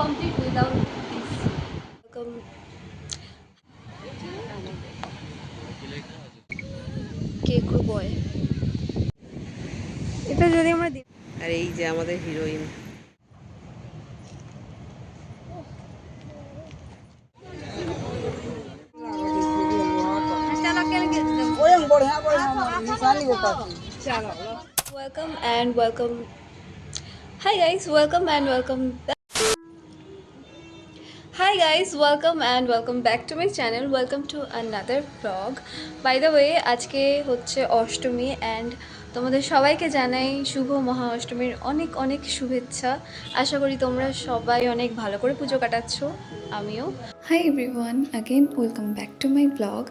incomplete without this. Welcome. কেকু বয় এটা যদি আমরা আর এই যে আমাদের heroine. welcome and welcome. Hi guys, welcome and welcome back. Hi guys, welcome and welcome back to my channel. Welcome to another vlog. By the way, আজকে হচ্ছে Ashtami and তোমাদের সবাইকে জানাই শুভ মহা অষ্টমীর অনেক অনেক শুভেচ্ছা। আশা করি তোমরা সবাই অনেক ভালো করে পুজো কাটাচ্ছো, আমিও। Hi everyone, again welcome back to my blog.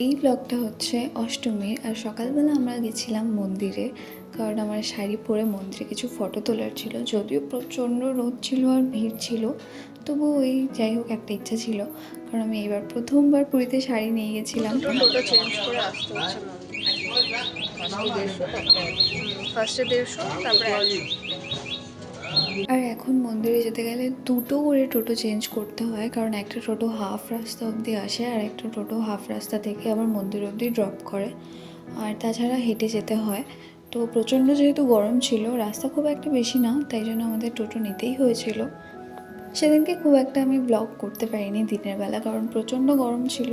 এই ব্লগটা হচ্ছে অষ্টমীর। আর সকালবেলা আমরা গেছিলাম মন্দিরে, কারণ আমার শাড়ি পরে মন্দিরে কিছু ফটো তোলার ছিল। যদিও প্রচণ্ড রোদ ছিল আর ভিড় ছিল, তবু ওই যাই হোক একটা ইচ্ছা ছিল, কারণ আমি এবার প্রথমবার পুরীতে শাড়ি নিয়ে গেছিলাম। টোটো চেঞ্জ করে আসতে হচ্ছে ফার্স্টে 150, তারপরে আর এখন মন্দিরে যেতে গেলে দুটো করে টোটো চেঞ্জ করতে হয়, কারণ একটা টোটো হাফ রাস্তা অবধি আসে আর একটা টোটো হাফ রাস্তা থেকে আবার মন্দির অবধি ড্রপ করে। আর তাছাড়া হেঁটে যেতে হয়। তো প্রচণ্ড যেহেতু গরম ছিল, রাস্তা খুব একটা বেশি না, তাই জন্য আমাদের টোটো নিতেই হয়েছিল। সেদিনকে খুব একটা আমি ব্লগ করতে পারিনি দিনের বেলা, কারণ প্রচণ্ড গরম ছিল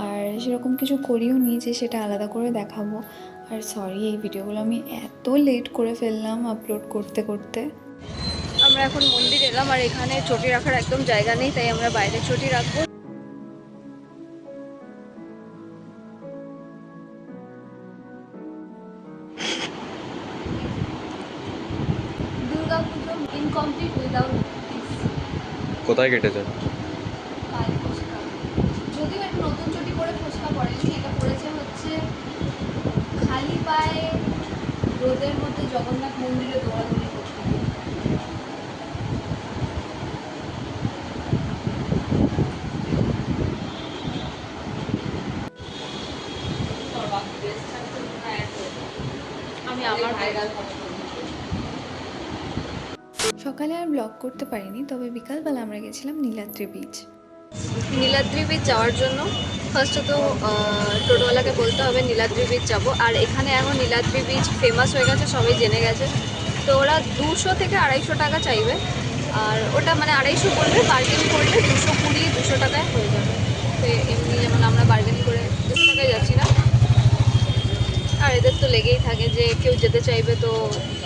আর সেরকম কিছু করিও নি যে সেটা আলাদা করে দেখাবো। আর সরি, এই ভিডিওগুলো আমি এত লেট করে ফেললাম আপলোড করতে করতে। আমরা এখন মন্দির এলাম আর এখানে চটি রাখার একদম জায়গা নেই, তাই আমরা বাইরে চটি রাখবো। দুর্গা পুজো ইনকমপ্লিট উইদাউট দিস। কোথায় কেটেছে? যদিও একটা নতুন চটি পরে ফুচকা পড়েনি, এটা পড়েছে হচ্ছে খালি পায়ে রোদের মধ্যে জগন্নাথ মন্দিরে দৌড়াদৌড়ি করতে। আমি আমার সকালে আর ব্লগ করতে পারিনি, তবে বিকালবেলা আমরা গেছিলাম নীলাদ্রি বিচ। নীলাদ্রি বিচ যাওয়ার জন্য ফার্স্টে তো টোটোওয়ালাকে বলতে হবে নীলাদ্রি বিচ যাবো। আর এখানে এখন নীলাদ্রি বিচ ফেমাস হয়ে গেছে, সবাই জেনে গেছে। তো ওরা 200 থেকে 250 টাকা চাইবে, আর ওটা মানে 250 বলবে, বার্গেন করলে 220 200 টাকায় হয়ে যাবে। তো এমনি যেমন আমরা বার্গেন করে 200 টাকায় যাচ্ছি না। আর এদের তো লেগেই থাকে যে কেউ যেতে চাইবে তো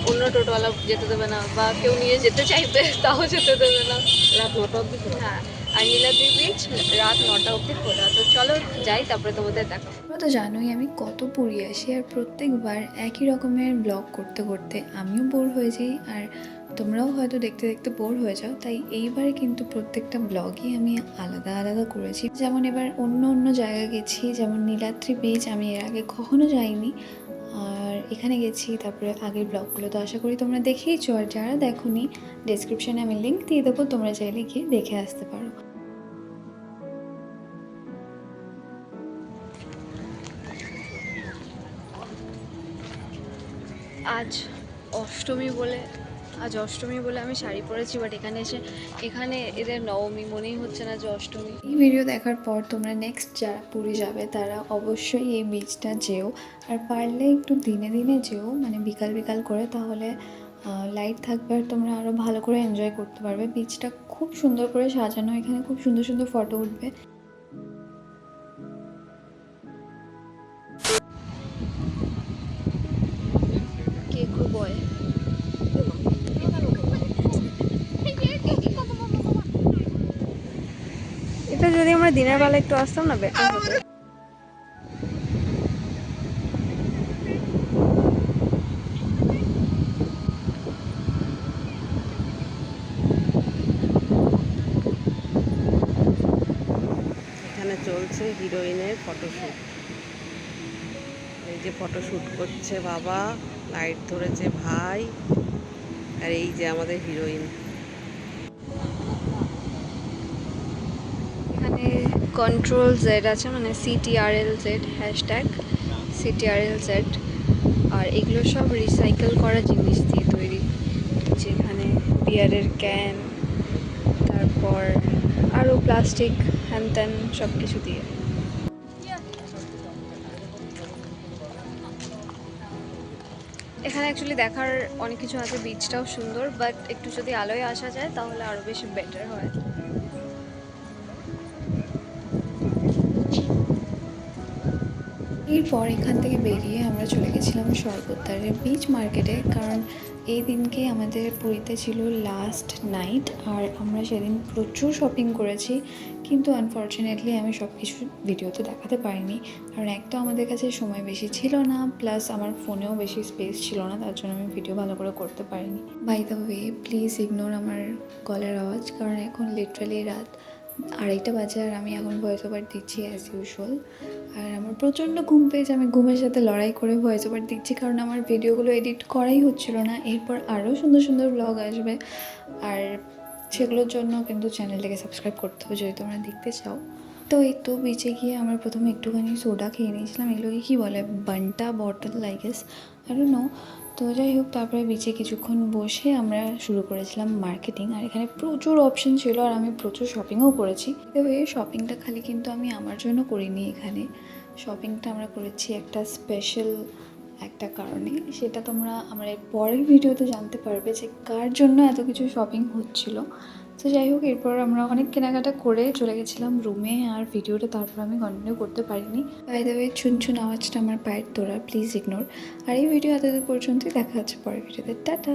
অন্য টোটোওয়ালা যেতে দেবে না, বা কেউ নিয়ে যেতে চাইবে তাও যেতে দেবে না। রাত 9টা অবধি। হ্যাঁ, আর নীলাদ্রি বিচ রাত 9টা অবধি খোলা। তো চলো যাই, তারপরে তোমাদের দেখাবো। তোমরা তো জানোই আমি কত পুরী আসি, আর প্রত্যেকবার একই রকমের ব্লগ করতে করতে আমিও বোর হয়ে যাই, আর তোমরাও হয়তো দেখতে দেখতে বোর হয়ে যাও। তাই এইবারে কিন্তু প্রত্যেকটা ব্লগই আমি আলাদা আলাদা করেছি। যেমন এবার অন্য অন্য জায়গায় গেছি, যেমন নীলাদ্রি বিচ আমি এর আগে কখনো যাইনি, আর এখানে গেছি। তারপরে আগের ব্লগগুলো তো আশা করি তোমরা দেখেইছো, আর যারা দেখোনি ডেসক্রিপশনে আমি লিঙ্ক দিয়ে দেবো, তোমরা চাইলে গিয়ে দেখে আসতে পারো। আজ অষ্টমী বলে আমি শাড়ি পরেছি, বাট এখানে এদের নবমী, মনেই হচ্ছে না যে অষ্টমী। এই ভিডিও দেখার পর তোমরা নেক্সট যারা পুরী যাবে তারা অবশ্যই এই বিচটা যেও, আর পারলে একটু দিনে দিনে যেও, মানে বিকাল বিকাল করে, তাহলে লাইট থাকবে আর তোমরা আরও ভালো করে এনজয় করতে পারবে। বিচটা খুব সুন্দর করে সাজানো, এখানে খুব সুন্দর সুন্দর ফটো উঠবে। কেকু বয় এটা যদি আমরা দিনের বেলা একটু আসতাম না, বেটার হতো। এখানে চলছে হিরোইনের ফটোশ্যুট। এই যে ফটোশ্যুট করছে বাবা, লাইট ধরেছে ভাই, আর এই যে আমাদের হিরোইন। এখানে কন্ট্রোল জেড আছে, মানে CTRLZ, হ্যাশট্যাগ CTRLZ। আর এগুলো সব রিসাইকেল করা জিনিস দিয়ে তৈরি। যেখানে বিয়ারের ক্যান, প্লাস্টিক হ্যান ত্যান সব কিছু দিয়ে। এখানে অ্যাকচুয়ালি দেখার অনেক কিছু আছে, বিচটাও সুন্দর, বাট একটু যদি আলোয় আসা যায় তাহলে আরও বেশি বেটার হয়। এরপর এখান থেকে বেরিয়ে আমরা চলে গেছিলাম স্বর্গদ্বারের বিচ মার্কেটে, কারণ এই দিনকে আমাদের পুরীতে ছিল লাস্ট নাইট আর আমরা সেদিন প্রচুর শপিং করেছি, কিন্তু আনফর্চুনেটলি আমি সব কিছু ভিডিওতে দেখাতে পারিনি, কারণ একটা আমাদের কাছে সময় বেশি ছিল না, প্লাস আমার ফোনেও বেশি স্পেস ছিল না, তার জন্য আমি ভিডিও ভালো করে করতে পারিনি। By the way, please ignore আমার গলার আওয়াজ, কারণ এখন লিটারালি রাত 2:30 বাজে আর আমি এখন ভয়েস ওভার দিচ্ছি অ্যাজ ইউজুয়াল। আর আমার প্রচণ্ড ঘুম পেয়েছে, আমি ঘুমের সাথে লড়াই করে ভয়েস ওভার দিচ্ছি, কারণ আমার ভিডিওগুলো এডিট করাই হচ্ছিল না। এরপর আরও সুন্দর সুন্দর ব্লগ আসবে, আর সেগুলোর জন্য কিন্তু চ্যানেলটাকে সাবস্ক্রাইব করতে হবে যদি তোমরা দেখতে চাও। তো এই তো বিচে গিয়ে আমরা প্রথমে একটুখানি সোডা খেয়ে নিয়েছিলাম, এগুলোকে কী বলে, banta bottle I guess, I don't know. তো যাই হোক, তারপরে বিচে কিছুক্ষণ বসে আমরা শুরু করেছিলাম মার্কেটিং, আর এখানে প্রচুর অপশন ছিল আর আমি প্রচুর শপিংও করেছি। তবে এই শপিংটা খালি কিন্তু আমি আমার জন্য করিনি, এখানে শপিংটা আমরা করেছি একটা স্পেশাল একটা কারণে, সেটা তোমরা আমার এর পরের ভিডিওতে জানতে পারবে যে কার জন্য এত কিছু শপিং হচ্ছিল। তো যাই হোক, এরপর আমরা অনেক কেনাকাটা করে চলে গেছিলাম রুমে, আর ভিডিওটা তারপর আমি কন্টিনিউ করতে পারিনি। বাই দ্য ওয়ে, ছুন আওয়াজটা আমার পায়ের তোড়া, প্লিজ ইগনোর। আর এই ভিডিও এতদূর পর্যন্তই, দেখা হচ্ছে পরের ভিডিওতে, টাটা।